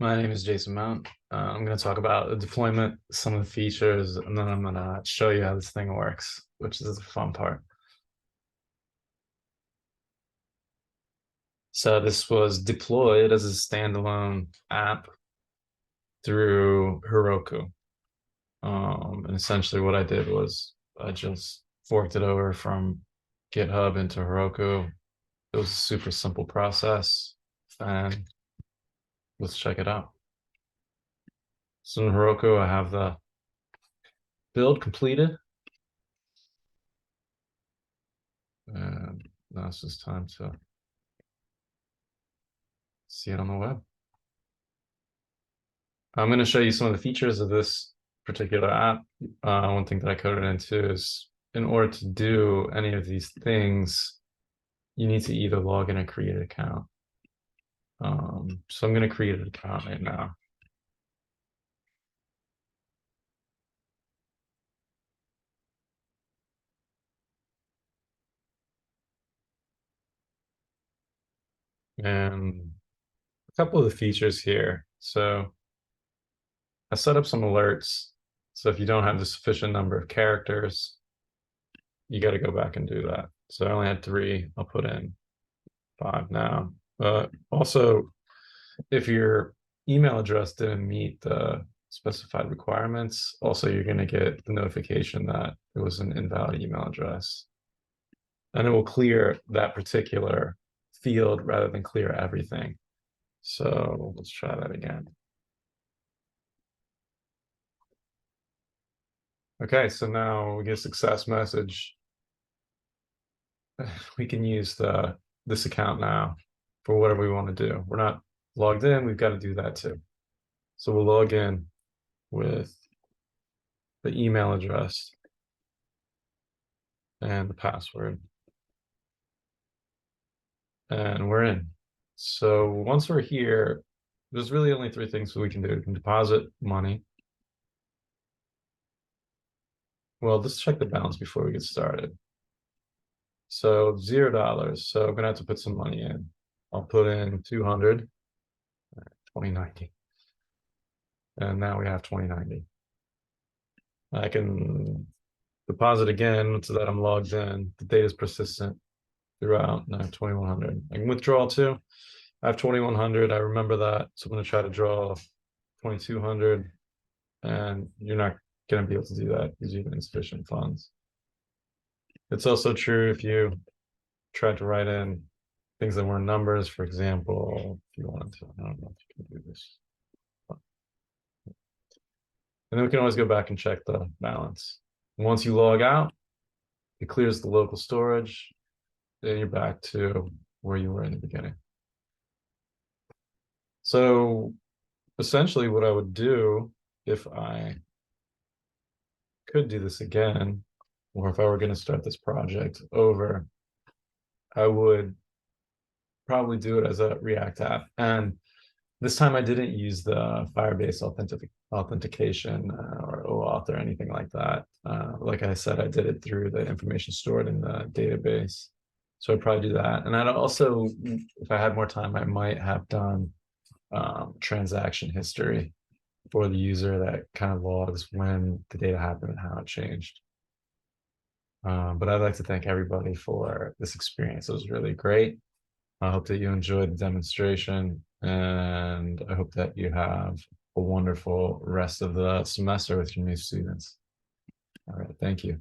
My name is Jason Mount. I'm going to talk about the deployment, some of the features, and then I'm going to show you how this thing works, which is the fun part. So this was deployed as a standalone app through Heroku. And essentially what I did was I just forked it over from GitHub into Heroku. It was a super simple process, and let's check it out. So in Heroku, I have the build completed. And now it's just time to see it on the web. I'm going to show you some of the features of this particular app. One thing that I coded into is in order to do any of these things, you need to either log in or create an account. So I'm going to create an account right now. And a couple of the features here. So I set up some alerts. So if you don't have the sufficient number of characters, you got to go back and do that. So I only had 3. I'll put in 5 now. Also, if your email address didn't meet the specified requirements, also you're going to get the notification that it was an invalid email address. And it will clear that particular field rather than clear everything. So let's try that again. Okay, so now we get a success message. We can use this account now for whatever we want to do. We're not logged in, we've got to do that too. So we'll log in with the email address and the password. And we're in. So once we're here, there's really only 3 things that we can do. We can deposit money. Well, let's check the balance before we get started. So $0. So I'm gonna have to put some money in. I'll put in 200, 2090. And now we have 2090. I can deposit again so that I'm logged in. The data is persistent throughout. And I have 2100. I can withdraw too. I have 2100. I remember that. So I'm going to try to draw 2200. And you're not going to be able to do that because you have insufficient funds. It's also true if you try to write in things that weren't numbers, for example, if you wanted to, I don't know if you can do this. And then we can always go back and check the balance. Once you log out, it clears the local storage, then you're back to where you were in the beginning. So essentially what I would do if I could do this again, or if I were going to start this project over, I would probably do it as a React app. And this time I didn't use the Firebase authentication or OAuth or anything like that. Like I said, I did it through the information stored in the database. So I'd probably do that. And I'd also, if I had more time, I might have done transaction history for the user that kind of logs when the data happened and how it changed. But I'd like to thank everybody for this experience. It was really great. I hope that you enjoyed the demonstration, and I hope that you have a wonderful rest of the semester with your new students. All right, thank you.